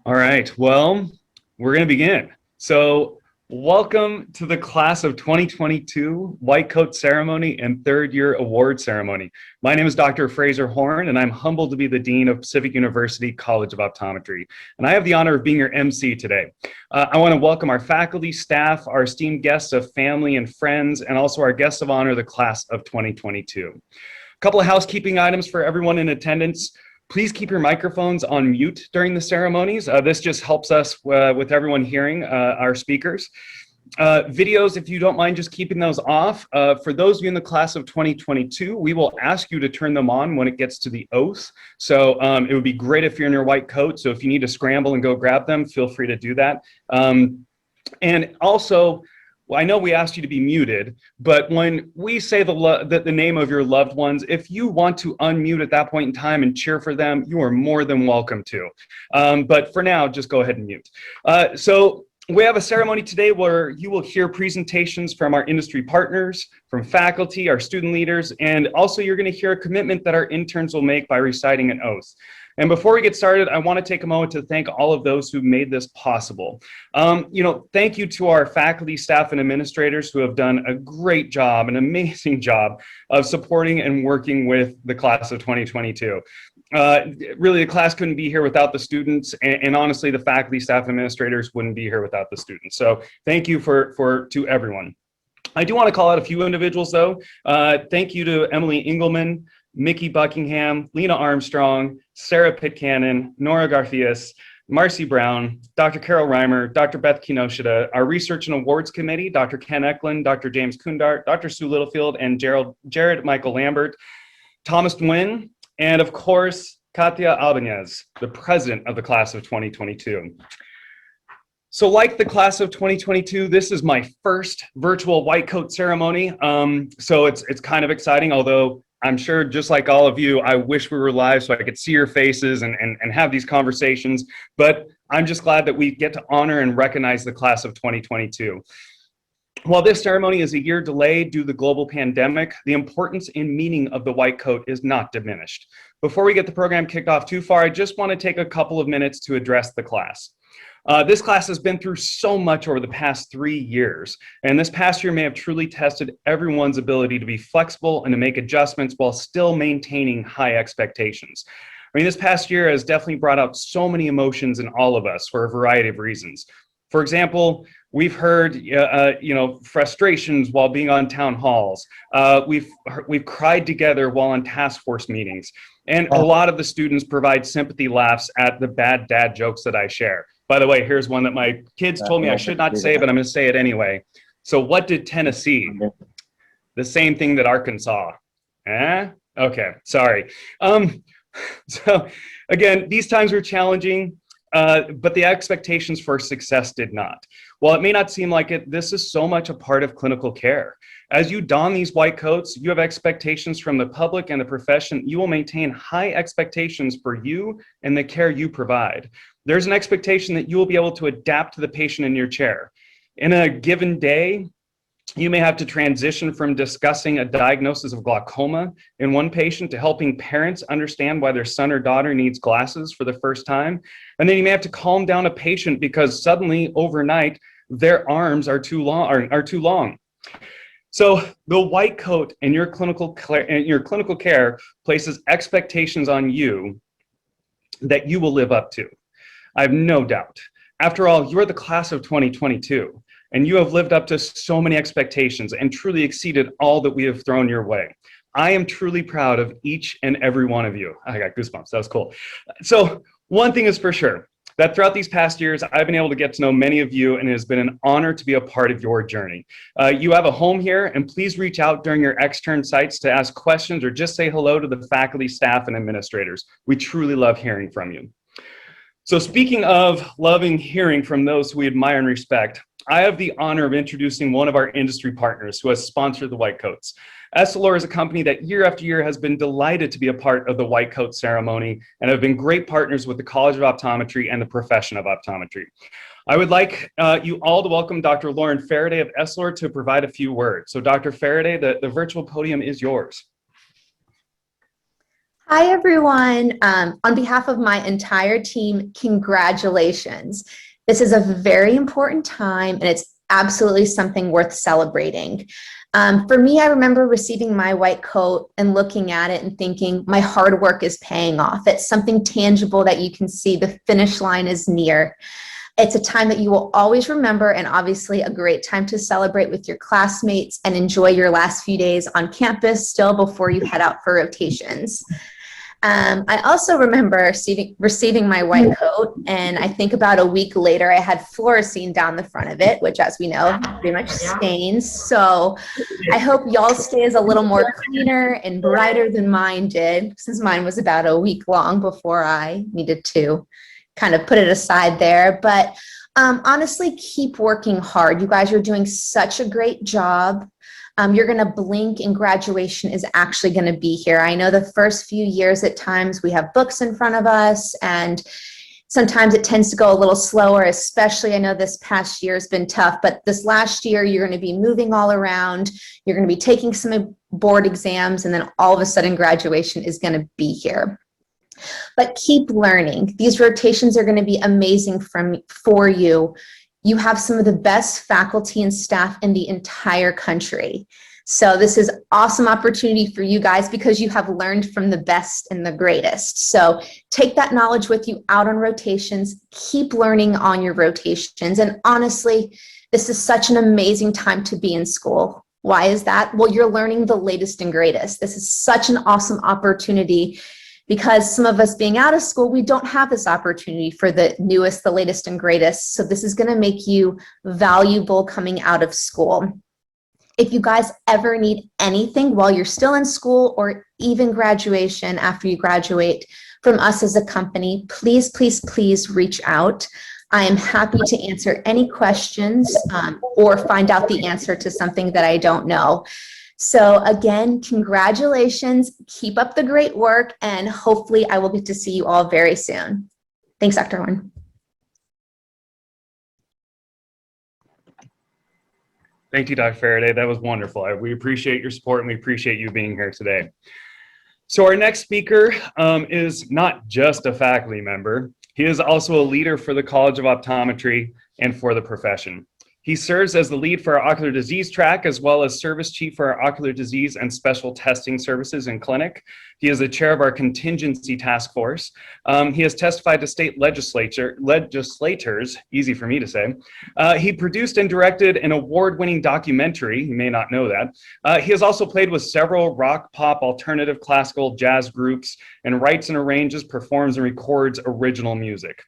All right, well, we're going to begin. So, welcome to the class of 2022 White Coat Ceremony and Third Year Award Ceremony. My name is Dr. Fraser Horn, and I'm humbled to be the Dean of Pacific University College of Optometry. And I have the honor of being your MC today. I want to welcome our faculty, staff, our esteemed guests of family and friends, and also our guests of honor, the class of 2022. A couple of housekeeping items for everyone in attendance. Please keep your microphones on mute during the ceremonies. This just helps us with everyone hearing our speakers. Videos, if you don't mind just keeping those off. For those of you in the class of 2022, we will ask you to turn them on when it gets to the oath. So it would be great if you're in your white coat. So if you need to scramble and go grab them, feel free to do that. And also, well, I know we asked you to be muted, but when we say the name of your loved ones, if you want to unmute at that point in time and cheer for them, you are more than welcome to. But for now, just go ahead and mute. So we have a ceremony today where you will hear presentations from our industry partners, from faculty, our student leaders, and also you're going to hear a commitment that our interns will make by reciting an oath. And before we get started, I want to take a moment to thank all of those who made this possible. Thank you to our faculty, staff, and administrators who have done a great job, an amazing job of supporting and working with the class of 2022. Really, the class couldn't be here without the students, and honestly, the faculty, staff, and administrators wouldn't be here without the students. So thank you to everyone. I do want to call out a few individuals, though. Thank you to Emily Engelman, Mickey Buckingham, Lena Armstrong, Sarah Pitcanon, Nora Garfias, Marcy Brown, Dr. Carol Reimer, Dr. Beth Kinoshita, our Research and Awards Committee, Dr. Ken Eklund, Dr. James Kundart, Dr. Sue Littlefield, and Jared Michael Lambert, Thomas Nguyen, and of course, Katia Albanez, the president of the class of 2022. So like the class of 2022, this is my first virtual white coat ceremony. So it's kind of exciting, although I'm sure just like all of you, I wish we were live so I could see your faces and have these conversations. But I'm just glad that we get to honor and recognize the class of 2022. While this ceremony is a year delayed due to the global pandemic, the importance and meaning of the white coat is not diminished. Before we get the program kicked off too far, I just want to take a couple of minutes to address the class. This class has been through so much over the past 3 years, and this past year may have truly tested everyone's ability to be flexible and to make adjustments while still maintaining high expectations. I mean, this past year has definitely brought out so many emotions in all of us for a variety of reasons. For example, we've heard, frustrations while being on town halls. We've cried together while on task force meetings, and a lot of the students provide sympathy laughs at the bad dad jokes that I share. By the way, here's one that my kids told me I should not say, but I'm going to say it anyway. So what did Tennessee? The same thing that Arkansas. Okay, sorry. So again, these times were challenging, but the expectations for success did not. While it may not seem like it, this is so much a part of clinical care. As you don these white coats, you have expectations from the public and the profession. You will maintain high expectations for you and the care you provide. There's an expectation that you will be able to adapt to the patient in your chair. In a given day, you may have to transition from discussing a diagnosis of glaucoma in one patient to helping parents understand why their son or daughter needs glasses for the first time. And then you may have to calm down a patient because suddenly overnight, their arms are too long. So the white coat in your clinical care places expectations on you that you will live up to. I have no doubt. After all, you're the class of 2022, and you have lived up to so many expectations and truly exceeded all that we have thrown your way. I am truly proud of each and every one of you. I got goosebumps. That was cool. So one thing is for sure, that throughout these past years, I've been able to get to know many of you, and it has been an honor to be a part of your journey. You have a home here, and please reach out during your extern sites to ask questions or just say hello to the faculty, staff, and administrators. We truly love hearing from you. So speaking of loving hearing from those who we admire and respect, I have the honor of introducing one of our industry partners who has sponsored the White Coats. Essilor is a company that year after year has been delighted to be a part of the White Coat ceremony and have been great partners with the College of Optometry and the profession of optometry. I would like you all to welcome Dr. Lauren Faraday of Essilor to provide a few words. So Dr. Faraday, the virtual podium is yours. Hi, everyone. On behalf of my entire team, congratulations. This is a very important time, and it's absolutely something worth celebrating. For me, I remember receiving my white coat and looking at it and thinking, my hard work is paying off. It's something tangible that you can see. The finish line is near. It's a time that you will always remember, and obviously a great time to celebrate with your classmates and enjoy your last few days on campus still before you head out for rotations. I also remember receiving my white coat, and I think about a week later, I had fluorescein down the front of it, which, as we know, pretty much stains. So I hope y'all stays a little more cleaner and brighter than mine did, since mine was about a week long before I needed to kind of put it aside there. But honestly, keep working hard. You guys are doing such a great job. You're going to blink and graduation is actually going to be here. I know the first few years at times we have books in front of us, and sometimes it tends to go a little slower, especially I know this past year has been tough, but this last year you're going to be moving all around. You're going to be taking some board exams, and then all of a sudden graduation is going to be here. But keep learning. These rotations are going to be amazing for you. You have some of the best faculty and staff in the entire country. So this is an awesome opportunity for you guys because you have learned from the best and the greatest. So take that knowledge with you out on rotations, keep learning on your rotations. And honestly, this is such an amazing time to be in school. Why is that? Well, you're learning the latest and greatest. This is such an awesome opportunity because some of us being out of school, we don't have this opportunity for the newest, the latest, and greatest. So this is going to make you valuable coming out of school. If you guys ever need anything while you're still in school or even graduation after you graduate from us as a company, please, please, please reach out. I am happy to answer any questions or find out the answer to something that I don't know. So again, congratulations, keep up the great work, and hopefully I will get to see you all very soon. Thanks, Dr. Horn. Thank you, Dr. Faraday. That was wonderful. We appreciate your support and we appreciate you being here today. So our next speaker is not just a faculty member. He is also a leader for the College of Optometry and for the profession. He serves as the lead for our ocular disease track, as well as service chief for our ocular disease and special testing services and clinic. He is the chair of our contingency task force. He has testified to state legislators, easy for me to say. He produced and directed an award-winning documentary, you may not know that. He has also played with several rock, pop, alternative, classical, jazz groups, and writes and arranges, performs, and records original music.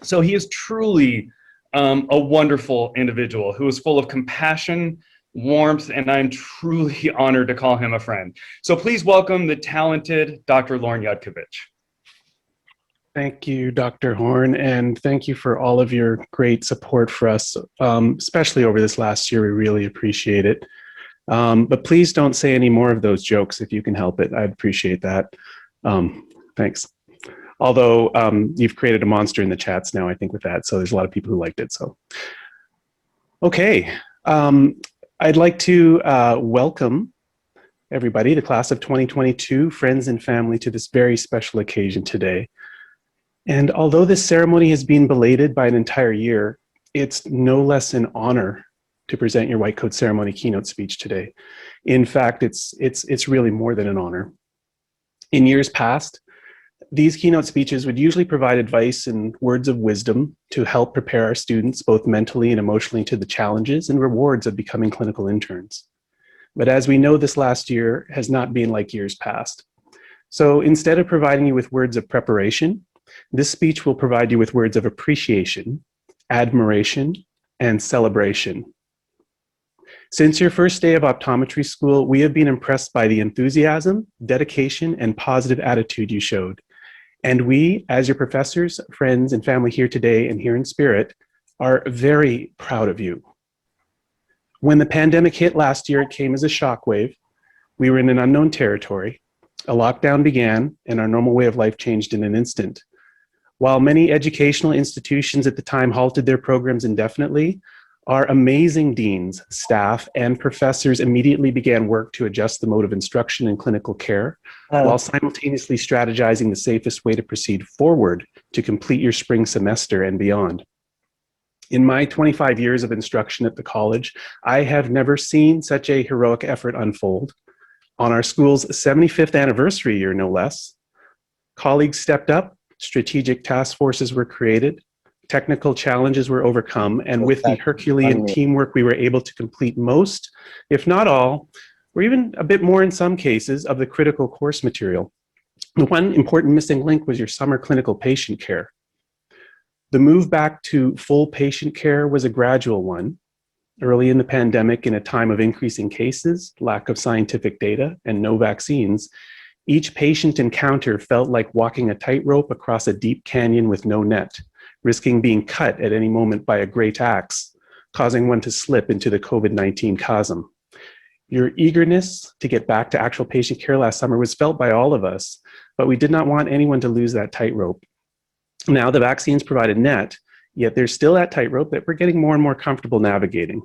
So he is truly a wonderful individual who is full of compassion, warmth, and I'm truly honored to call him a friend. So please welcome the talented Dr. Lauren Yudkovich. Thank you, Dr. Horn, and thank you for all of your great support for us, especially over this last year. We really appreciate it. But please don't say any more of those jokes if you can help it. I'd appreciate that. Thanks. Although you've created a monster in the chats now, I think, with that. So there's a lot of people who liked it. So, okay. I'd like to welcome everybody, the class of 2022, friends and family, to this very special occasion today. And although this ceremony has been belated by an entire year, it's no less an honor to present your White Coat Ceremony keynote speech today. In fact, it's really more than an honor. In years past, these keynote speeches would usually provide advice and words of wisdom to help prepare our students both mentally and emotionally to the challenges and rewards of becoming clinical interns. But as we know, this last year has not been like years past. So instead of providing you with words of preparation, this speech will provide you with words of appreciation, admiration, and celebration. Since your first day of optometry school, we have been impressed by the enthusiasm, dedication, and positive attitude you showed. And we, as your professors, friends, and family here today and here in spirit, are very proud of you. When the pandemic hit last year, it came as a shockwave. We were in an unknown territory. A lockdown began, and our normal way of life changed in an instant. While many educational institutions at the time halted their programs indefinitely, Our amazing deans, staff, and professors immediately began work to adjust the mode of instruction in clinical care, while simultaneously strategizing the safest way to proceed forward to complete your spring semester and beyond. In my 25 years of instruction at the college, I have never seen such a heroic effort unfold. On our school's 75th anniversary year, no less, colleagues stepped up, strategic task forces were created, technical challenges were overcome, and with the Herculean teamwork, we were able to complete most, if not all, or even a bit more in some cases, of the critical course material. The one important missing link was your summer clinical patient care. The move back to full patient care was a gradual one. Early in the pandemic, in a time of increasing cases, lack of scientific data, and no vaccines, each patient encounter felt like walking a tightrope across a deep canyon with no net, risking being cut at any moment by a great axe, causing one to slip into the COVID-19 chasm. Your eagerness to get back to actual patient care last summer was felt by all of us, but we did not want anyone to lose that tightrope. Now the vaccines provide a net, yet there's still that tightrope that we're getting more and more comfortable navigating.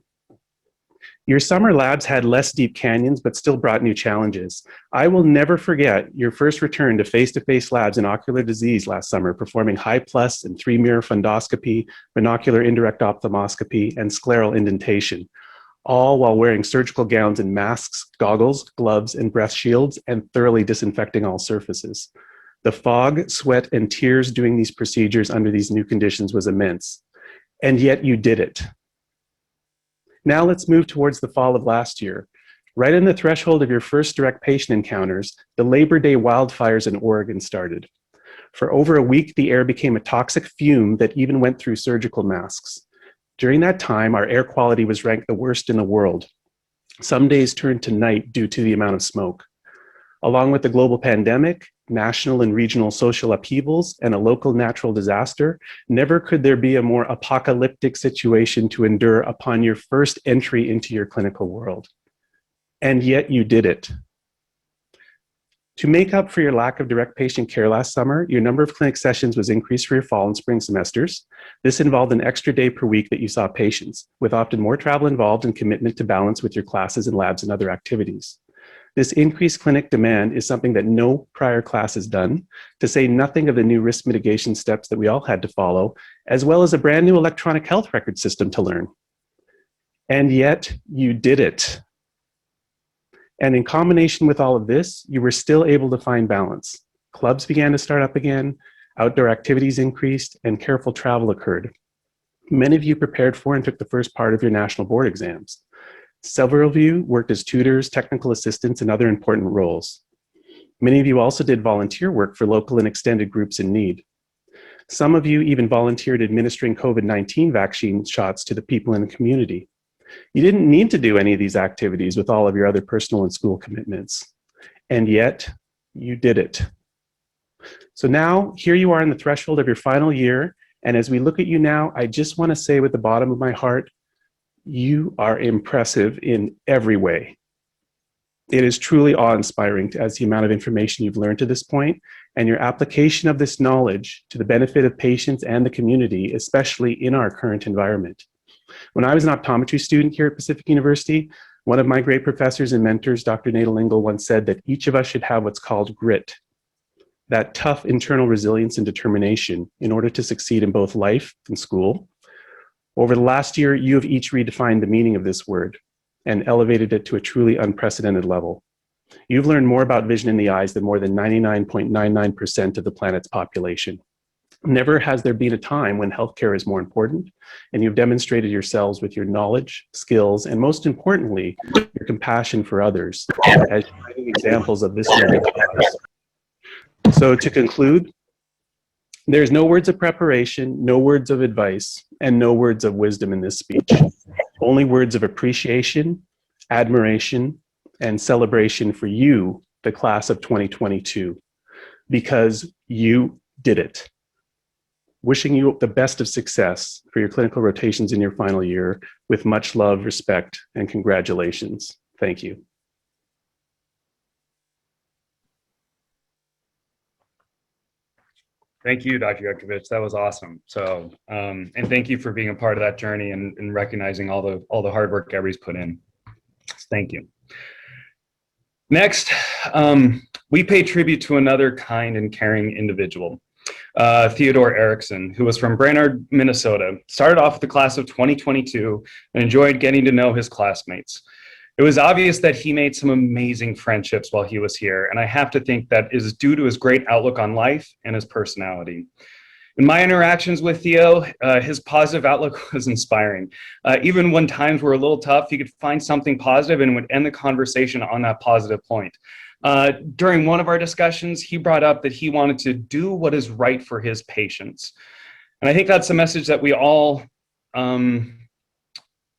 Your summer labs had less deep canyons, but still brought new challenges. I will never forget your first return to face-to-face labs in ocular disease last summer, performing high plus and 3-mirror fundoscopy, binocular indirect ophthalmoscopy, and scleral indentation, all while wearing surgical gowns and masks, goggles, gloves, and breath shields, and thoroughly disinfecting all surfaces. The fog, sweat, and tears doing these procedures under these new conditions was immense. And yet you did it. Now let's move towards the fall of last year. Right in the threshold of your first direct patient encounters, the Labor Day wildfires in Oregon started. For over a week, the air became a toxic fume that even went through surgical masks. During that time, our air quality was ranked the worst in the world. Some days turned to night due to the amount of smoke. Along with the global pandemic, national and regional social upheavals, and a local natural disaster, never could there be a more apocalyptic situation to endure upon your first entry into your clinical world. And yet you did it. To make up for your lack of direct patient care last summer, your number of clinic sessions was increased for your fall and spring semesters. This involved an extra day per week that you saw patients, with often more travel involved and commitment to balance with your classes and labs and other activities. This increased clinic demand is something that no prior class has done, to say nothing of the new risk mitigation steps that we all had to follow, as well as a brand new electronic health record system to learn. And yet you did it. And in combination with all of this, you were still able to find balance. Clubs began to start up again, outdoor activities increased, and careful travel occurred. Many of you prepared for and took the first part of your national board exams. Several of you worked as tutors, technical assistants, and other important roles. Many of you also did volunteer work for local and extended groups in need. Some of you even volunteered administering COVID-19 vaccine shots to the people in the community. You didn't need to do any of these activities with all of your other personal and school commitments. And yet, you did it. So now, here you are in the threshold of your final year, and as we look at you now, I just want to say with the bottom of my heart, you are impressive in every way. It is truly awe-inspiring as the amount of information you've learned to this point, and your application of this knowledge to the benefit of patients and the community, especially in our current environment. When I was an optometry student here at Pacific University, one of my great professors and mentors, Dr. Nadal Engel, once said that each of us should have what's called grit, that tough internal resilience and determination in order to succeed in both life and school. Over the last year, you have each redefined the meaning of this word and elevated it to a truly unprecedented level. You've learned more about vision in the eyes than more than 99.99% of the planet's population. Never has there been a time when healthcare is more important, and you've demonstrated yourselves with your knowledge, skills, and most importantly, your compassion for others as shining examples of this learning process. So to conclude, there's no words of preparation, no words of advice, and no words of wisdom in this speech. Only words of appreciation, admiration, and celebration for you, the class of 2022, because you did it. Wishing you the best of success for your clinical rotations in your final year with much love, respect, and congratulations. Thank you. Thank you, Dr. Yukovich. That was awesome. So, and thank you for being a part of that journey and recognizing all the hard work everybody's put in. Thank you. Next, we pay tribute to another kind and caring individual, Theodore Erickson, who was from Brainerd, Minnesota, started off with the class of 2022 and enjoyed getting to know his classmates. It was obvious that he made some amazing friendships while he was here, and I have to think that is due to his great outlook on life and his personality. In my interactions with Theo, his positive outlook was inspiring. Even when times were a little tough, he could find something positive and would end the conversation on that positive point. During one of our discussions, he brought up that he wanted to do what is right for his patients. And I think that's a message that we all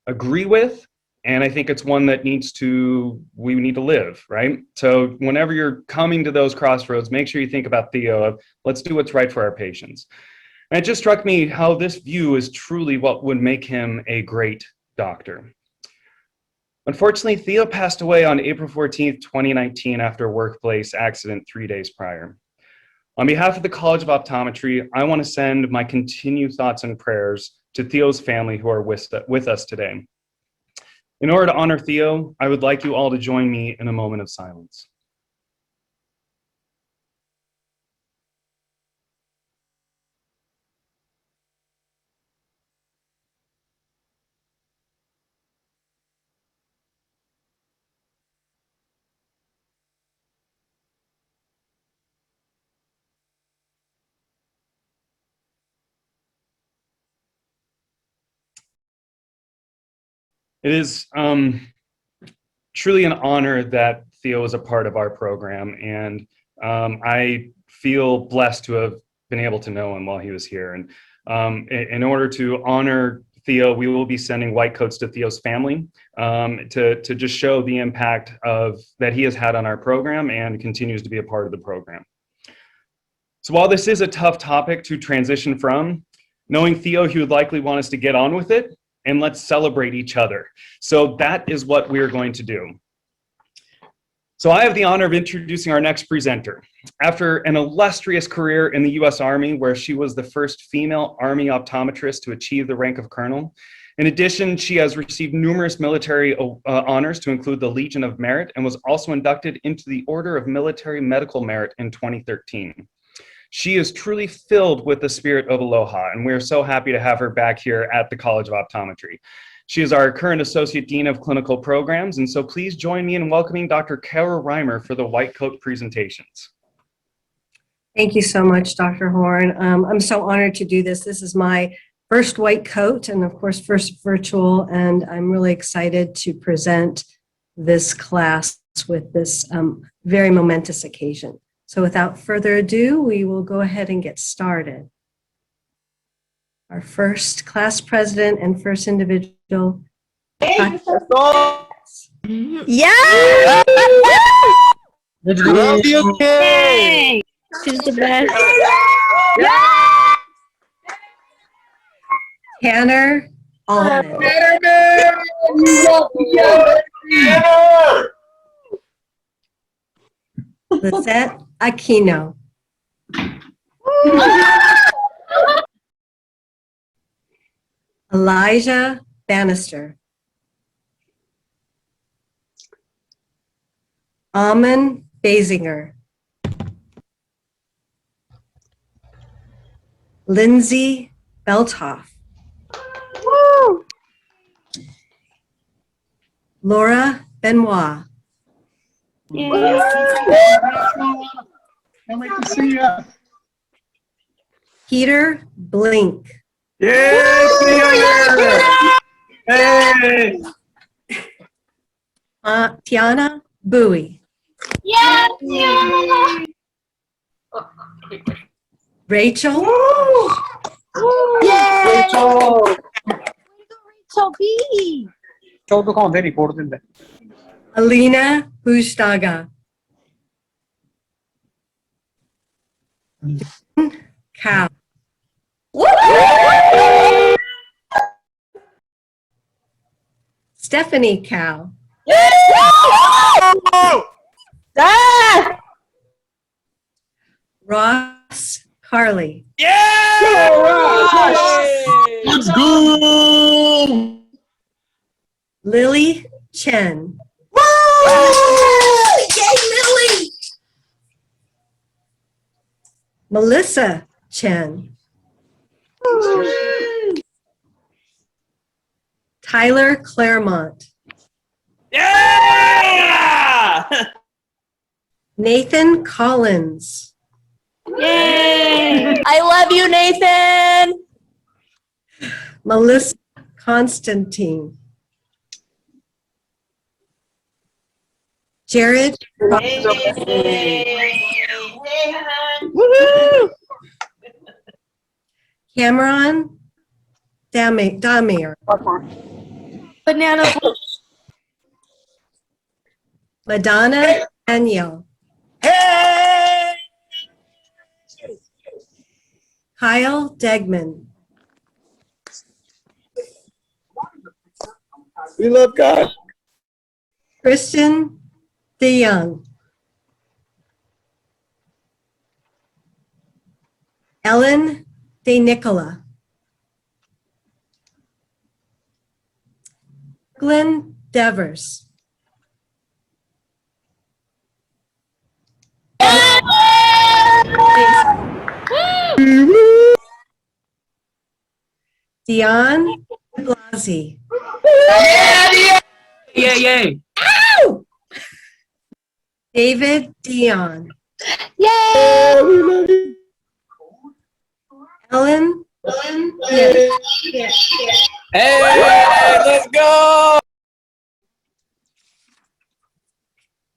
agree with. And I think it's one that we need to live, right? So whenever you're coming to those crossroads, make sure you think about Theo of let's do what's right for our patients. And it just struck me how this view is truly what would make him a great doctor. Unfortunately, Theo passed away on April 14th, 2019 after a workplace accident 3 days prior. On behalf of the College of Optometry, I want to send my continued thoughts and prayers to Theo's family who are with us today. In order to honor Theo, I would like you all to join me in a moment of silence. It is truly an honor that Theo is a part of our program, and I feel blessed to have been able to know him while he was here. And in order to honor Theo, we will be sending white coats to Theo's family to just show the impact that he has had on our program and continues to be a part of the program. So while this is a tough topic to transition from, knowing Theo, he would likely want us to get on with it and let's celebrate each other. So that is what we're going to do. So I have the honor of introducing our next presenter. After an illustrious career in the US Army, where she was the first female Army optometrist to achieve the rank of colonel. In addition, she has received numerous military honors to include the Legion of Merit and was also inducted into the Order of Military Medical Merit in 2013. She is truly filled with the spirit of aloha, and we're so happy to have her back here at the College of Optometry. She is our current Associate Dean of Clinical Programs, and so please join me in welcoming Dr. Kara Reimer for the White Coat presentations. Thank you so much, Dr. Horn. I'm so honored to do this. This is my first white coat and, of course, first virtual, and I'm really excited to present this class with this very momentous occasion. So without further ado, we will go ahead and get started. Our first class president and first individual. Yeah! Love you, Kay! She's the best. Tanner Allman. Lisette Aquino. Elijah Bannister. Amon Basinger. Lindsay Belthoff. Laura Benoit. Can't wait to see you. Peter Blink. Yay! Hey! Tiana Bowie. Rachel. Alina Bushdaga. Cow. Stephanie Cow. Ross Carly. Let's go! Lily Chen. Yay, Lily! Melissa Chen. Tyler Claremont. Yeah! Nathan Collins. Yay! I love you, Nathan. Melissa Constantine. Jared. Woohoo! Cameron Damir. Banana. Madonna Danielle. Hey! Kyle Degman. We love God. Kristen DeYoung. Ellen De Nicola. Glenn Devers. Dion Blasi. Yay! David Dion. Yay! We love you. Ellen. Hey, let's go!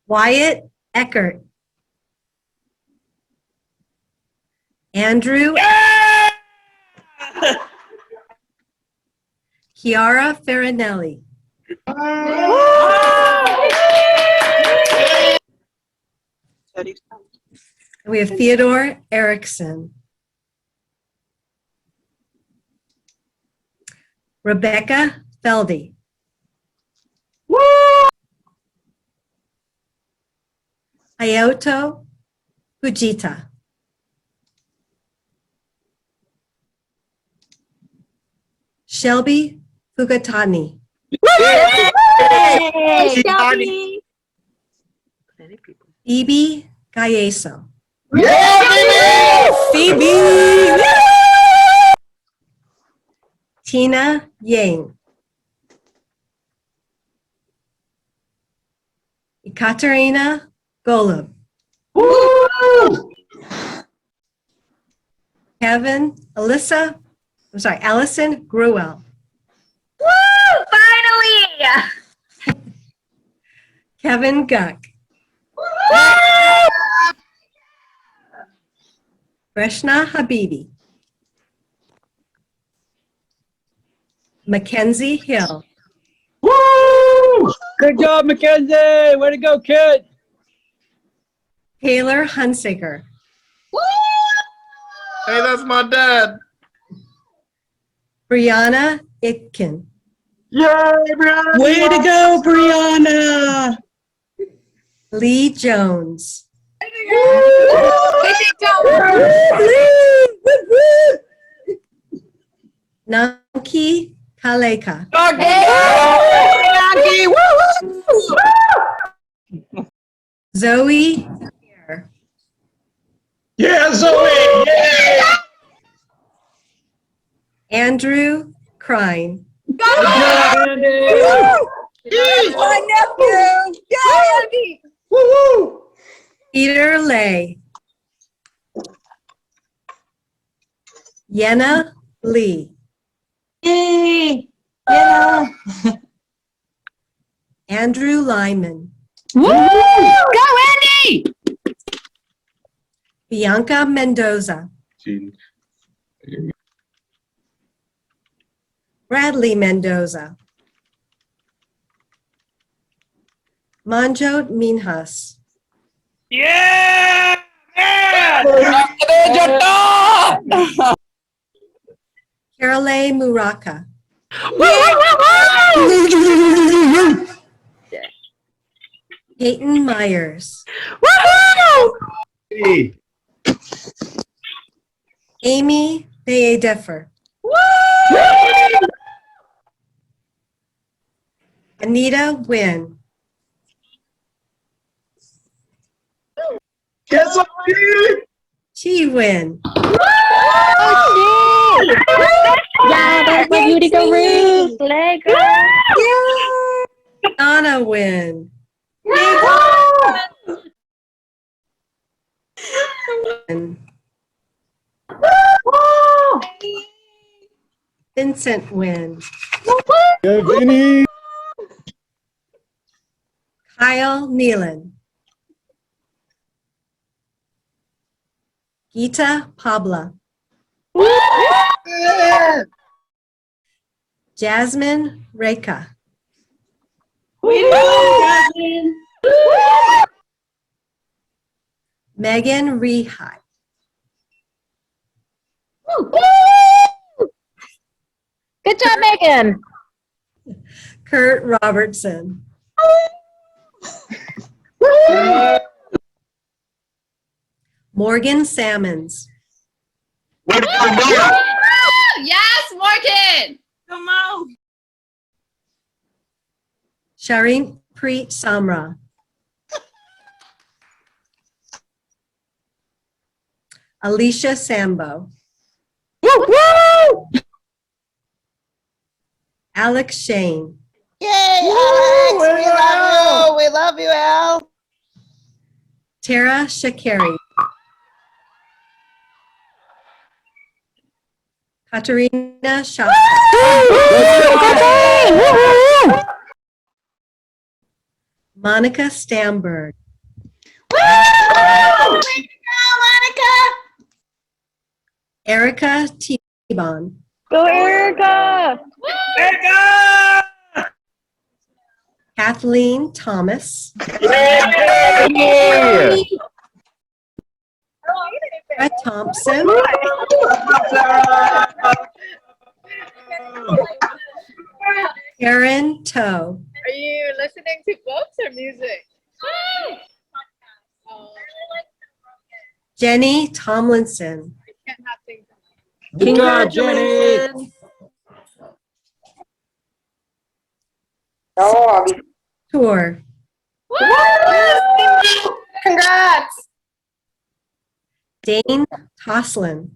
Wyatt Eckert. Andrew. Chiara Farinelli. And we have Theodore Erickson. Rebecca Feldy. Hayato Fujita. Shelby Fugatani. Yay! Shelby. Phoebe Gayeso. Phoebe! Tina Yang. Ekaterina Golub. Allison Gruel. Woo! Finally! Kevin Guck. Reshna Habibi. Mackenzie Hill. Good job, Mackenzie! Way to go, kid! Taylor Hunsaker. Hey, that's my dad. Brianna Itkin. Yay, Brianna! Way to go, Brianna! Lee Jones. Nanki Kaleka. Zoe. Yeah, Zoe! Yay! Andrew Crine. Good job, Andy! My nephew! Yay, Andy! Woo-hoo! Peter Lay. Yenna Lee. Yay! Yeah. Andrew Lyman. Woo! Go, Andy! Bianca Mendoza. Bradley Mendoza. Manjot Minhas. Yeah! Man! Carole Muraka. Peyton Myers. Hey. Amy Theodore. Anita Wynn. Yes, okay. Chi Wynn. Yeah, that's my beauty go Ruth. Lego. Donna Wynn. Vincent Wynn. Yeah, Vinny. Kyle Nealon. Gita Pabla. Jasmine Reka. Megan Rehai. Good job, Megan. Kurt Robertson. Morgan Salmons. Yes, Morgan. Come on. Shari Preet Samra. Alicia Sambo. Alex Shane. Yay, Alex! We love you. We love you, Al. Tara Shakari. Katerina Shah. Monica Stamberg. Monica. Erica T-Bon. Go, Erica. Erica! Kathleen Thomas. Brett Thompson. Karen Toe. Are you listening to books or music? Oh, Jenny Tomlinson. I can't have things. Good job, Jenny. Tour. Congrats. Dane Toslin.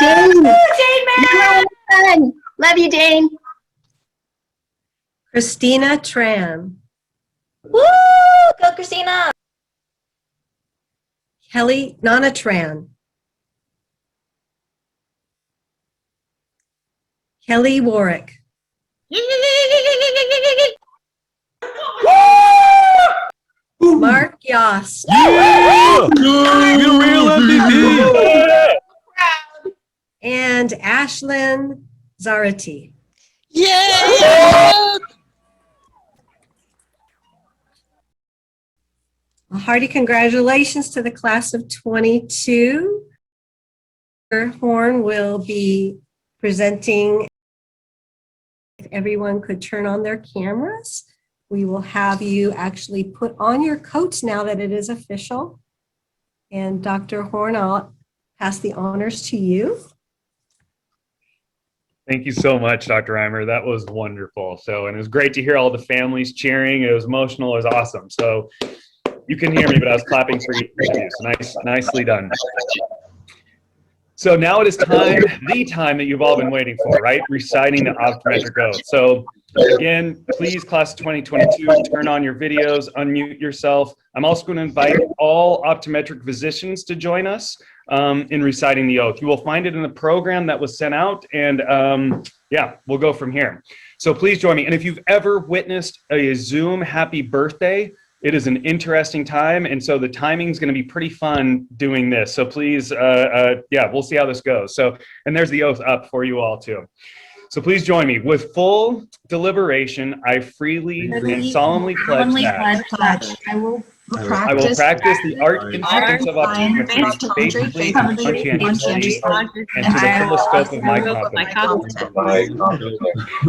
Dane, man. Love you, Dane. Christina Tran. Woo! Go, Christina. Kelly Nana Tran. Kelly Warwick. Mark Yost. Yeah! You're a real MVP. And Ashlyn Zarati. Yay! A hearty congratulations to the class of 22. Horn will be presenting. If everyone could turn on their cameras, we will have you actually put on your coats now that it is official. And Dr. Horn, I'll pass the honors to you. Thank you so much, Dr. Reimer. That was wonderful. So, and it was great to hear all the families cheering. It was emotional. It was awesome. So you can hear me, but I was clapping for you. So nicely done. So now it is time, the time that you've all been waiting for, right? Reciting the optometric oath. So again, please, class of 2022, turn on your videos, unmute yourself. I'm also going to invite all optometric physicians to join us in reciting the oath. You will find it in the program that was sent out, and yeah, we'll go from here. So please join me. And if you've ever witnessed a Zoom happy birthday, it is an interesting time, and so the timing is going to be pretty fun doing this. So please, yeah, we'll see how this goes. So, and there's the oath up for you all too. So please join me. With full deliberation, I freely and solemnly pledge that I will I will practice the art and science of optometry faithfully and conscientiously and to the fullest scope of my competence.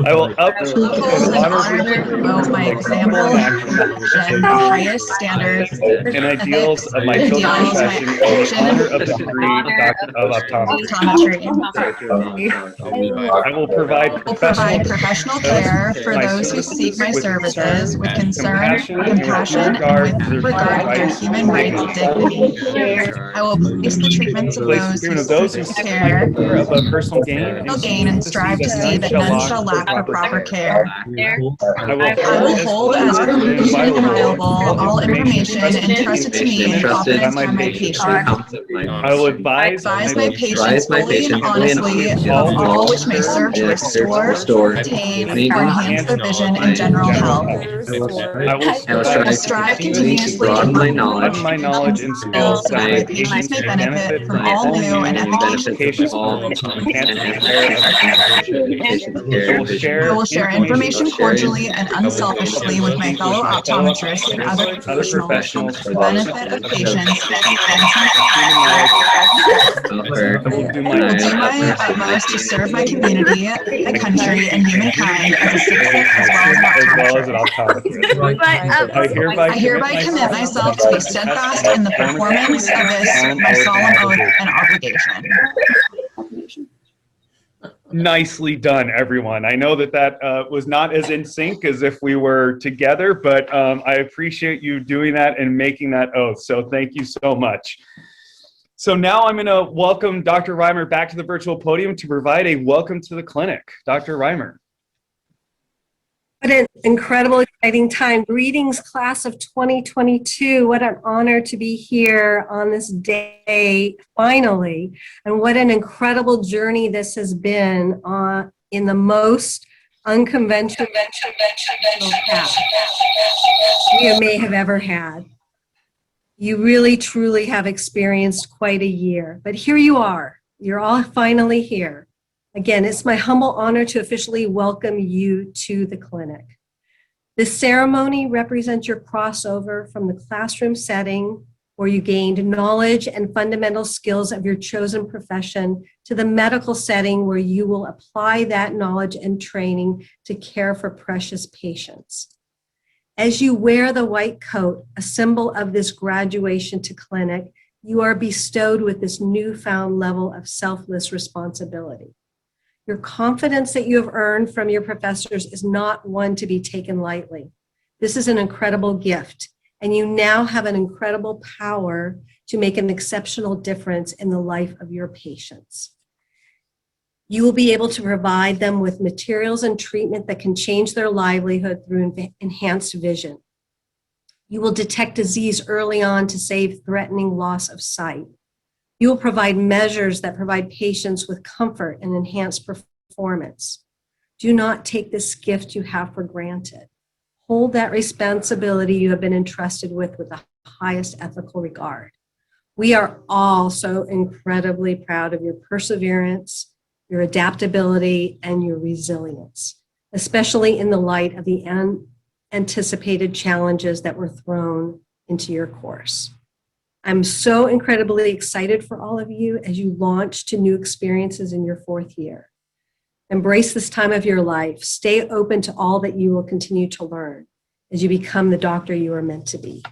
I will uphold and honorably promote my example and the highest standards and ideals of my chosen profession in the honor of the degree Doctor of Optometry. I will provide professional care for those who seek my services with concern, compassion, and with regard to their human rights and dignity. I will place the treatments of those who seek care of a personal gain and strive to see that none shall lack for proper care. I will hold as privileged and inviolable all information entrusted to me in confidence by my patients. I will advise my patients fully and honestly of all which may serve to restore, retain, or enhance their vision and general health. I will strive continuously to broaden my knowledge and skills so that my patients may benefit from all new and efficacious enhancement care. I will share information cordially and unselfishly with my fellow optometrists and other professionals for the benefit of patients I will do my utmost to serve my community, my country, and humankind as a citizen as well as an optometrist. I hereby commit myself to be steadfast in the performance of this my solemn oath and obligation. Nicely done, everyone. I know that was not as in sync as if we were together, but I appreciate you doing that and making that oath. So thank you so much. So now I'm going to welcome Dr. Reimer back to the virtual podium to provide a welcome to the clinic. Dr. Reimer. What an incredible, exciting time. Greetings, class of 2022. What an honor to be here on this day, finally. And what an incredible journey this has been in the most unconventional path you may have ever had. You really, truly have experienced quite a year. But here you are. You're all finally here. Again, it's my humble honor to officially welcome you to the clinic. This ceremony represents your crossover from the classroom setting where you gained knowledge and fundamental skills of your chosen profession to the medical setting where you will apply that knowledge and training to care for precious patients. As you wear the white coat, a symbol of this graduation to clinic, you are bestowed with this newfound level of selfless responsibility. Your confidence that you have earned from your professors is not one to be taken lightly. This is an incredible gift, and you now have an incredible power to make an exceptional difference in the life of your patients. You will be able to provide them with materials and treatment that can change their livelihood through enhanced vision. You will detect disease early on to save threatening loss of sight. You will provide measures that provide patients with comfort and enhanced performance. Do not take this gift you have for granted. Hold that responsibility you have been entrusted with the highest ethical regard. We are all so incredibly proud of your perseverance, your adaptability, and your resilience, especially in the light of the unanticipated challenges that were thrown into your course. I'm so incredibly excited for all of you as you launch to new experiences in your fourth year. Embrace this time of your life. Stay open to all that you will continue to learn as you become the doctor you are meant to be.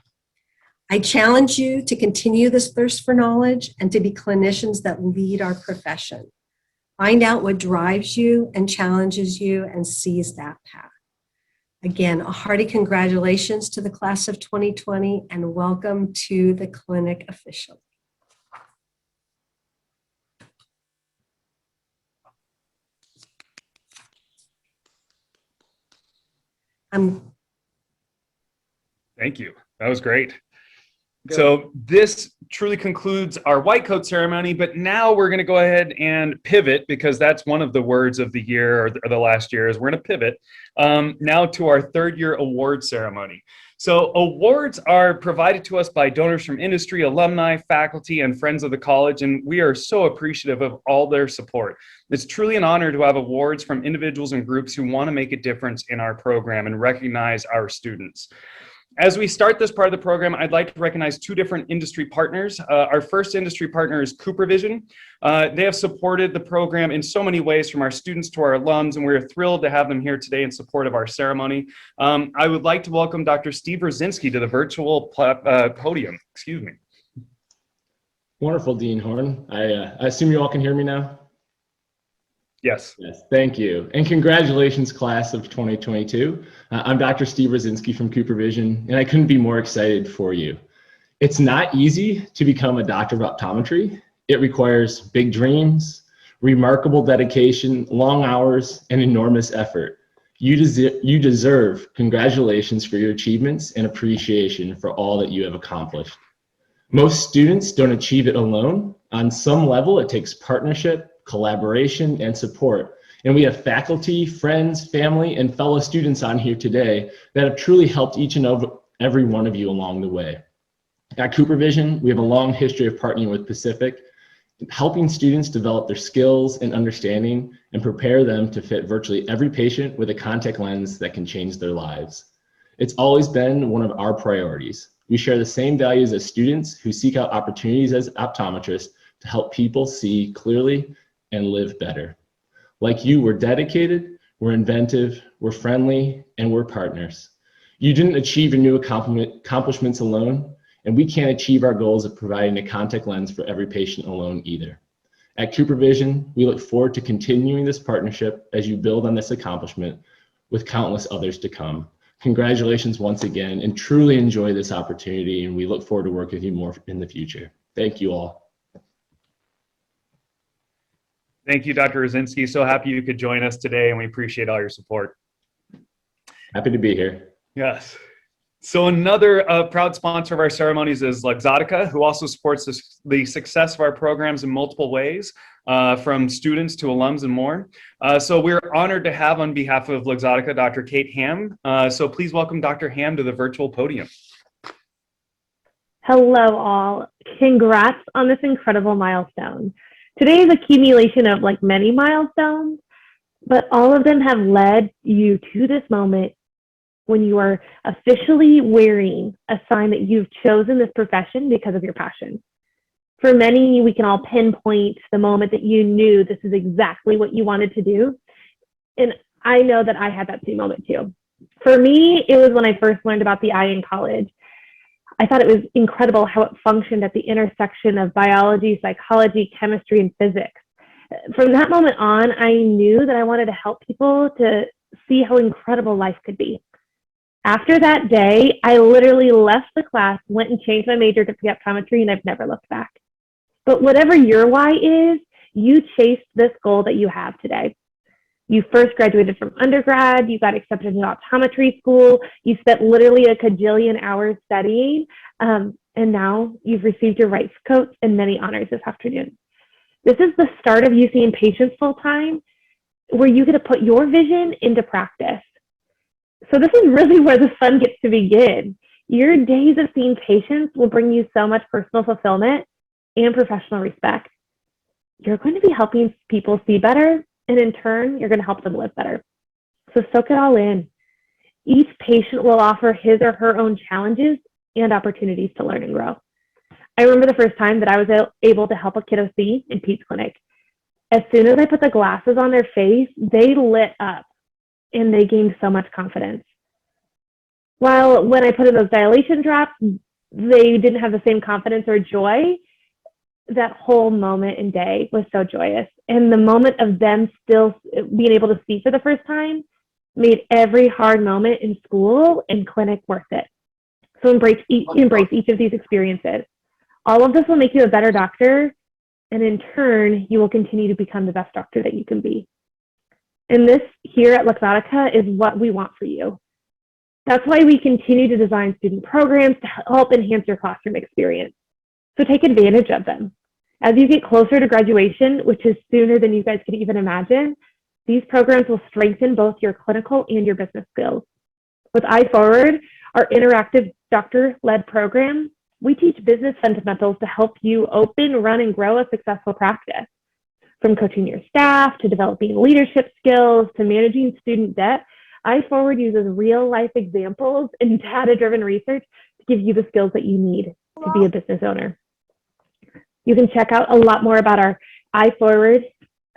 I challenge you to continue this thirst for knowledge and to be clinicians that lead our profession. Find out what drives you and challenges you and seize that path. Again, a hearty congratulations to the class of 2020 and welcome to the clinic officially. Thank you. That was great. So this truly concludes our white coat ceremony, but now we're going to go ahead and pivot because that's one of the words of the year or the last year is we're going to pivot now to our third year award ceremony. So awards are provided to us by donors from industry, alumni, faculty, and friends of the college, and we are so appreciative of all their support. It's truly an honor to have awards from individuals and groups who want to make a difference in our program and recognize our students. As we start this part of the program, I'd like to recognize two different industry partners. Our first industry partner is CooperVision. They have supported the program in so many ways, from our students to our alums, and we're thrilled to have them here today in support of our ceremony. I would like to welcome Dr. Steve Rosinski to the virtual podium. Excuse me. Wonderful, Dean Horn. I assume you all can hear me now? Yes. Yes, thank you. And congratulations, class of 2022. I'm Dr. Steve Rosinski from CooperVision, and I couldn't be more excited for you. It's not easy to become a doctor of optometry. It requires big dreams, remarkable dedication, long hours, and enormous effort. You deserve congratulations for your achievements and appreciation for all that you have accomplished. Most students don't achieve it alone. On some level, it takes partnership, collaboration, and support. And we have faculty, friends, family, and fellow students on here today that have truly helped each and every one of you along the way. At CooperVision, we have a long history of partnering with Pacific, helping students develop their skills and understanding and prepare them to fit virtually every patient with a contact lens that can change their lives. It's always been one of our priorities. We share the same values as students who seek out opportunities as optometrists to help people see clearly and live better. Like you, we're dedicated, we're inventive, we're friendly, and we're partners. You didn't achieve your new accomplishments alone, and we can't achieve our goals of providing a contact lens for every patient alone either. At CooperVision, we look forward to continuing this partnership as you build on this accomplishment with countless others to come. Congratulations once again, and truly enjoy this opportunity, and we look forward to working with you more in the future. Thank you all. Thank you, Dr. Rosinski. So happy you could join us today, and we appreciate all your support. Happy to be here. Yes. So another proud sponsor of our ceremonies is Luxottica, who also supports the success of our programs in multiple ways, from students to alums and more. So we're honored to have on behalf of Luxottica, Dr. Kate Ham. So please welcome Dr. Ham to the virtual podium. Hello, all. Congrats on this incredible milestone. Today is a accumulation of many milestones, but all of them have led you to this moment when you are officially wearing a sign that you've chosen this profession because of your passion. For many, we can all pinpoint the moment that you knew this is exactly what you wanted to do. And I know that I had that same moment too. For me, it was when I first learned about the eye in college. I thought it was incredible how it functioned at the intersection of biology, psychology, chemistry, and physics. From that moment on, I knew that I wanted to help people to see how incredible life could be. After that day, I literally left the class, went and changed my major to optometry, and I've never looked back. But whatever your why is, you chased this goal that you have today. You first graduated from undergrad, you got accepted into optometry school, you spent literally a cajillion hours studying, and now you've received your rights coat and many honors this afternoon. This is the start of you seeing patients full time, where you get to put your vision into practice. So this is really where the fun gets to begin. Your days of seeing patients will bring you so much personal fulfillment and professional respect. You're going to be helping people see better, and in turn, you're going to help them live better. So soak it all in. Each patient will offer his or her own challenges and opportunities to learn and grow. I remember the first time that I was able to help a kiddo see in Pete's clinic. As soon as I put the glasses on their face, they lit up and they gained so much confidence. While when I put in those dilation drops, they didn't have the same confidence or joy. That whole moment and day was so joyous. And the moment of them still being able to see for the first time made every hard moment in school and clinic worth it. So embrace each of these experiences. All of this will make you a better doctor, and in turn, you will continue to become the best doctor that you can be. And this here at Luxottica is what we want for you. That's why we continue to design student programs to help enhance your classroom experience. So take advantage of them. As you get closer to graduation, which is sooner than you guys can even imagine, these programs will strengthen both your clinical and your business skills. With iForward, our interactive doctor-led program, we teach business fundamentals to help you open, run, and grow a successful practice. From coaching your staff to developing leadership skills to managing student debt, iForward uses real-life examples and data-driven research to give you the skills that you need to be a business owner. You can check out a lot more about our iForward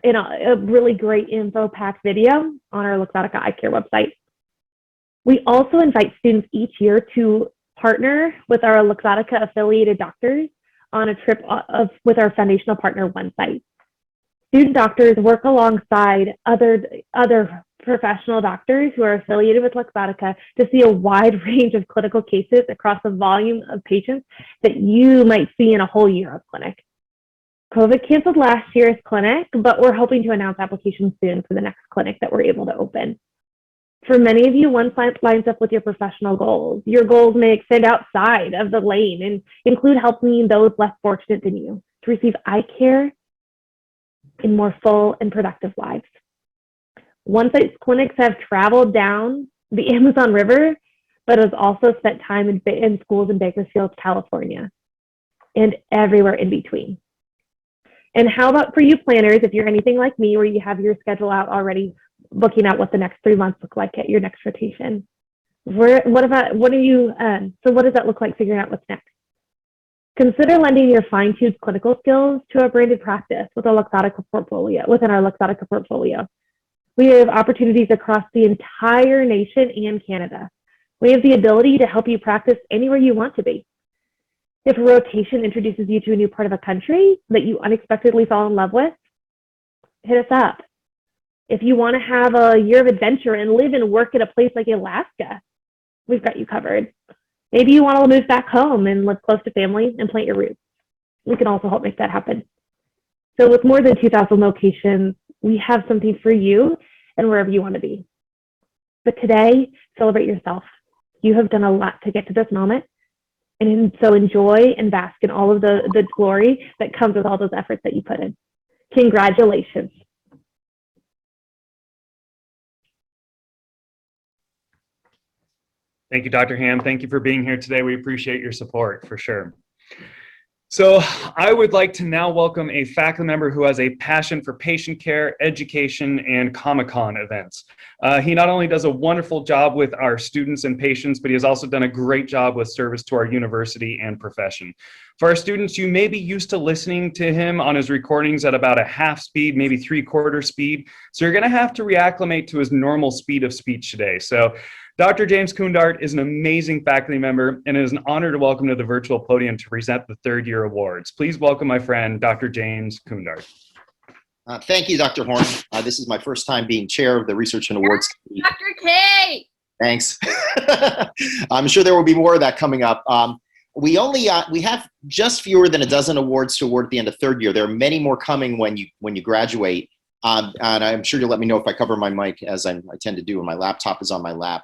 in a really great info-packed video on our Luxottica Eye Care website. We also invite students each year to partner with our Luxottica affiliated doctors on a trip with our foundational partner One Site. Student doctors work alongside other professional doctors who are affiliated with Luxottica to see a wide range of clinical cases across a volume of patients that you might see in a whole year of clinic. COVID canceled last year's clinic, but we're hoping to announce applications soon for the next clinic that we're able to open. For many of you, One Site lines up with your professional goals. Your goals may extend outside of the lane and include helping those less fortunate than you to receive eye care in more full and productive lives. One Site's clinics have traveled down the Amazon River, but has also spent time in schools in Bakersfield, California, and everywhere in between. And how about for you planners, if you're anything like me, where you have your schedule out already, looking at what the next 3 months look like at your next rotation? So what does that look like figuring out what's next? Consider lending your fine-tuned clinical skills to a branded practice within our Luxottica portfolio. We have opportunities across the entire nation and Canada. We have the ability to help you practice anywhere you want to be. If a rotation introduces you to a new part of a country that you unexpectedly fall in love with, hit us up. If you want to have a year of adventure and live and work at a place like Alaska, we've got you covered. Maybe you want to move back home and live close to family and plant your roots. We can also help make that happen. So with more than 2,000 locations, we have something for you and wherever you want to be. But today, celebrate yourself. You have done a lot to get to this moment. And so enjoy and bask in all of the glory that comes with all those efforts that you put in. Congratulations. Thank you, Dr. Ham. Thank you for being here today. We appreciate your support for sure. So I would like to now welcome a faculty member who has a passion for patient care, education, and Comic-Con events. He not only does a wonderful job with our students and patients, but he has also done a great job with service to our university and profession. For our students, you may be used to listening to him on his recordings at about a half speed, maybe 3/4 speed. So you're gonna have to reacclimate to his normal speed of speech today. So Dr. James Koendart is an amazing faculty member, and it is an honor to welcome to the virtual podium to present the third-year awards. Please welcome my friend, Dr. James Koendart. Thank you, Dr. Horn. This is my first time being chair of the Research and Awards Committee. Dr. K. Thanks. I'm sure there will be more of that coming up. We have just fewer than a dozen awards to award at the end of third year. There are many more coming when you graduate. And I'm sure you'll let me know if I cover my mic, as I tend to do when my laptop is on my lap.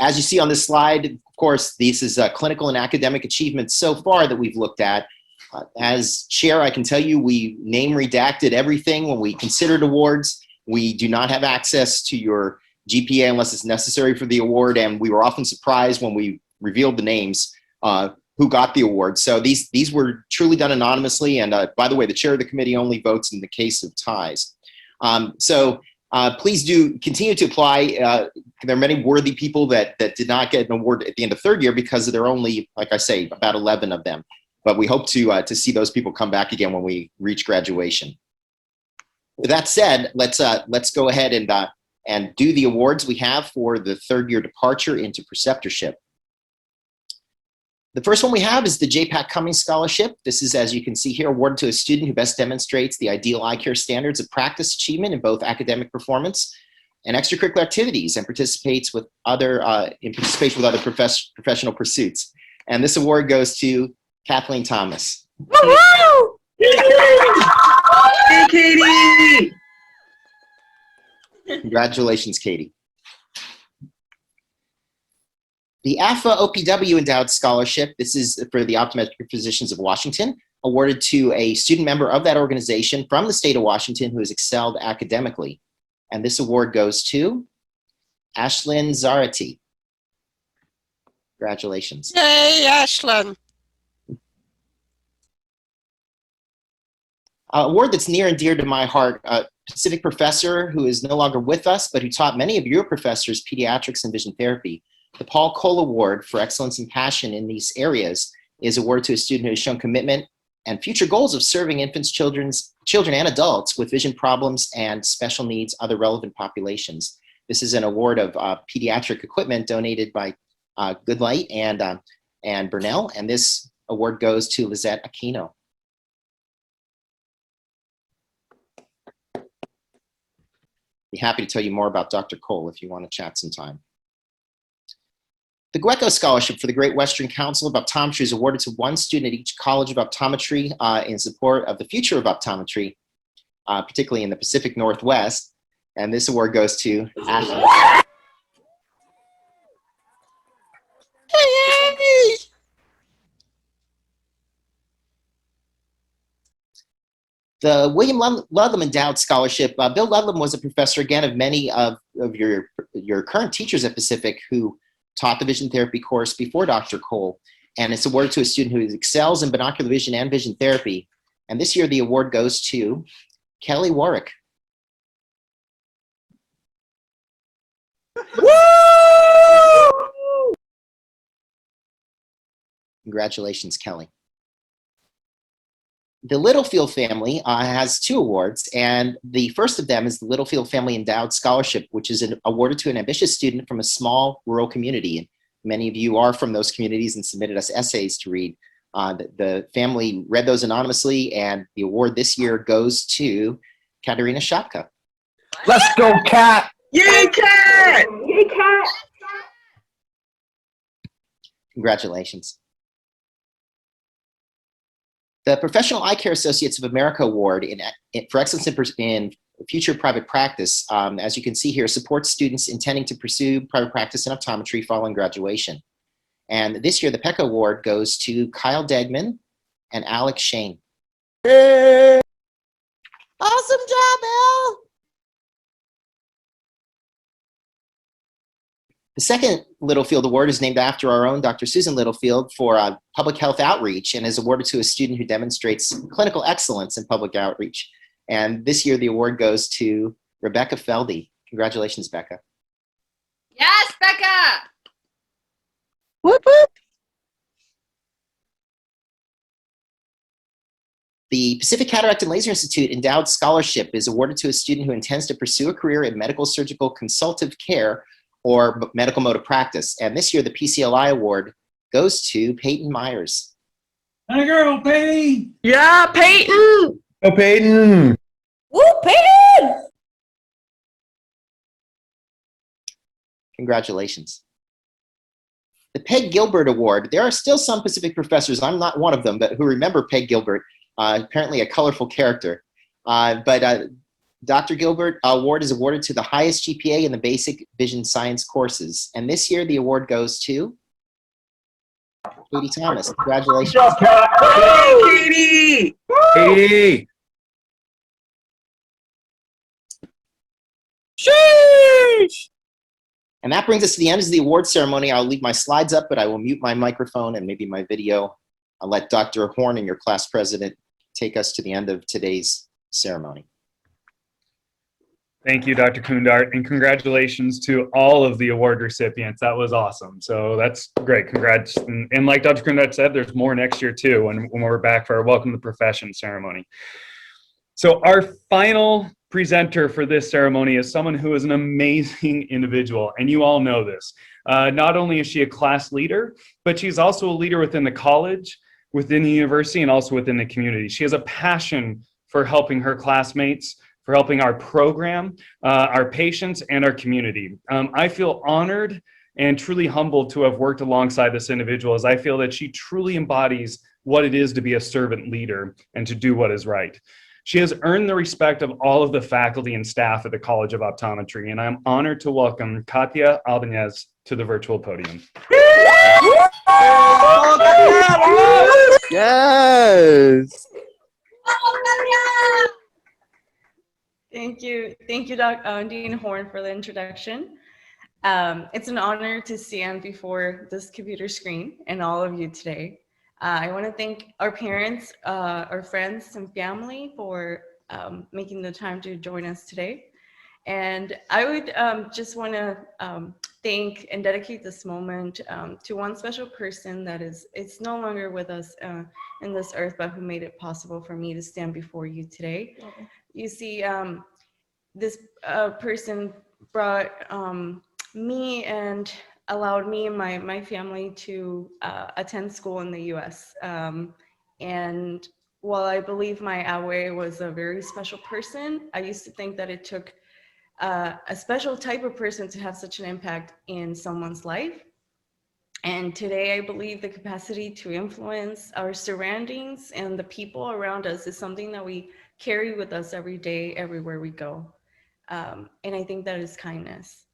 As you see on this slide, of course, this is clinical and academic achievements so far that we've looked at. As chair, I can tell you we name redacted everything when we considered awards. We do not have access to your GPA unless it's necessary for the award, and we were often surprised when we revealed the names who got the award. So these were truly done anonymously, and by the way, the chair of the committee only votes in the case of ties. Please do continue to apply. There are many worthy people that did not get an award at the end of third year because there are only, like I say, about 11 of them. But we hope to see those people come back again when we reach graduation. With that said, let's go ahead and do the awards we have for the third year departure into preceptorship. The first one we have is the JPAC Cummings Scholarship. This is, as you can see here, awarded to a student who best demonstrates the ideal eye care standards of practice achievement in both academic performance and extracurricular activities, and participates with other professional pursuits. And this award goes to Kathleen Thomas. Woo-hoo! Hey, Katie! Congratulations, Katie. The FAAO Endowed Scholarship, this is for the Optometry Physicians of Washington, awarded to a student member of that organization from the state of Washington who has excelled academically. And this award goes to Ashlyn Zarati. Congratulations. Yay, Ashlyn. Award that's near and dear to my heart. Pacific professor who is no longer with us, but who taught many of your professors pediatrics and vision therapy. The Paul Cole Award for Excellence and Passion in these areas is awarded to a student who has shown commitment and future goals of serving infants, children and adults with vision problems and special needs, other relevant populations. This is an award of pediatric equipment donated by Goodlight and Burnell, and this award goes to Lizette Aquino. Be happy to tell you more about Dr. Cole if you want to chat sometime. The Greco Scholarship for the Great Western Council of Optometry is awarded to one student at each College of Optometry in support of the future of optometry, particularly in the Pacific Northwest. And this award goes to Ashley. The William Ludlam Endowed Scholarship, Bill Ludlam was a professor, again, of many of your current teachers at Pacific who taught the vision therapy course before Dr. Cole, and it's awarded to a student who excels in binocular vision and vision therapy. And this year the award goes to Kelly Warwick. Woo! Congratulations, Kelly. The Littlefield family has two awards, and the first of them is the Littlefield Family Endowed Scholarship, which is awarded to an ambitious student from a small rural community. And many of you are from those communities and submitted us essays to read. The family read those anonymously, and the award this year goes to Katerina Shapka. Let's go, Cat! Yay, cat! Yay, cat! Congratulations. The Professional Eye Care Associates of America Award for Excellence in Future Private Practice, as you can see here, supports students intending to pursue private practice in optometry following graduation. And this year, the PECA Award goes to Kyle Degman and Alex Shane. Hey. Awesome job, Al! The second Littlefield Award is named after our own Dr. Susan Littlefield for public health outreach and is awarded to a student who demonstrates clinical excellence in public outreach. And this year the award goes to Rebecca Feldy. Congratulations, Becca. Yes, Becca! Whoop, whoop. The Pacific Cataract and Laser Institute Endowed Scholarship is awarded to a student who intends to pursue a career in medical surgical consultative care or medical mode of practice. And this year, the PCLI award goes to Peyton Myers. Hey, girl, Peyton! Yeah, Peyton! Go, Peyton! Woo, Peyton! Congratulations. The Peg Gilbert Award, there are still some Pacific professors, I'm not one of them, but who remember Peg Gilbert, apparently a colorful character. Dr. Gilbert Award is awarded to the highest GPA in the basic vision science courses. And this year, the award goes to Katie Thomas. Congratulations. Good job, Cat! Hey, Katie! Hey! Sheesh! And that brings us to the end of the award ceremony. I'll leave my slides up, but I will mute my microphone and maybe my video. I'll let Dr. Horn and your class president take us to the end of today's ceremony. Thank you, Dr. Kundart, and congratulations to all of the award recipients. That was awesome. So that's great. Congrats. And like Dr. Kundart said, there's more next year too when we're back for our Welcome to the Profession ceremony. So our final presenter for this ceremony is someone who is an amazing individual, and you all know this. Not only is she a class leader, but she's also a leader within the college, within the university, and also within the community. She has a passion for helping her classmates, for helping our program, our patients, and our community. I feel honored and truly humbled to have worked alongside this individual, as I feel that she truly embodies what it is to be a servant leader and to do what is right. She has earned the respect of all of the faculty and staff at the College of Optometry, and I'm honored to welcome Katya Albanez to the virtual podium. Yes! Thank you, Dean Horn, for the introduction. It's an honor to stand before this computer screen and all of you today. I want to thank our parents, our friends and family for making the time to join us today. And I would just want to thank and dedicate this moment to one special person that it's no longer with us in this earth, but who made it possible for me to stand before you today. You see, this person brought me and allowed me and my family to attend school in the US. And while I believe my Awe was a very special person, I used to think that it took a special type of person to have such an impact in someone's life. And today I believe the capacity to influence our surroundings and the people around us is something that we carry with us every day, everywhere we go. And I think that is kindness.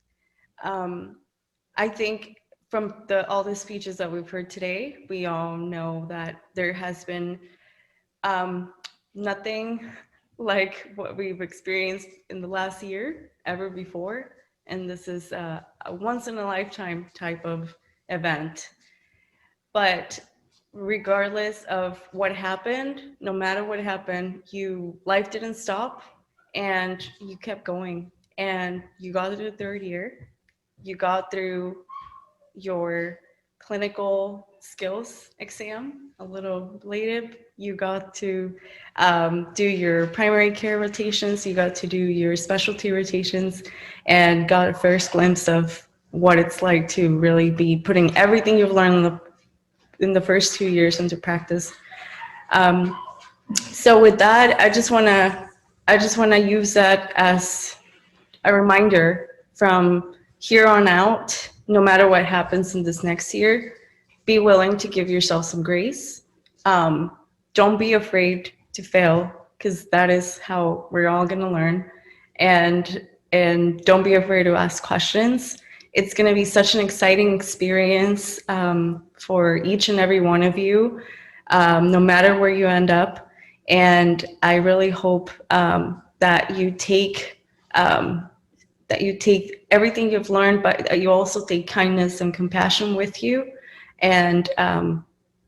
I think from all the speeches that we've heard today, we all know that there has been nothing like what we've experienced in the last year ever before. And this is a once in a lifetime type of event. But regardless of what happened, no matter what happened, life didn't stop and you kept going and you got through the third year. You got through your clinical skills exam a little belated. You got to do your primary care rotations. You got to do your specialty rotations and got a first glimpse of what it's like to really be putting everything you've learned in the first 2 years into practice. So with that, I just want to use that as a reminder from here on out, no matter what happens in this next year, be willing to give yourself some grace. Don't be afraid to fail, because that is how we're all going to learn. And don't be afraid to ask questions. It's going to be such an exciting experience for each and every one of you, no matter where you end up. And I really hope that you take everything you've learned, but you also take kindness and compassion with you, and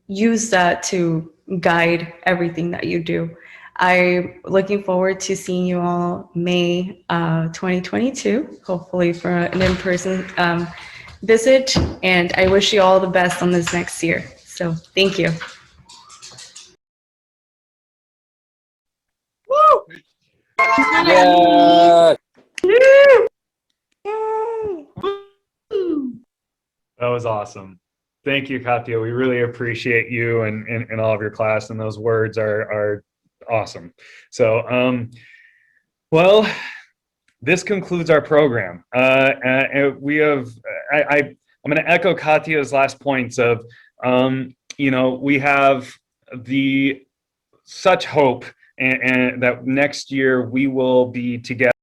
use that to guide everything that you do. I'm looking forward to seeing you all May 2022, hopefully for an in-person visit, and I wish you all the best on this next year. So thank you. Woo! Yeah. That was awesome. Thank you, Katya. We really appreciate you and all of your class, and those words are awesome. So, well, this concludes our program. And we have, I'm going to echo Katya's last points of, you know, we have such hope and that next year we will be together.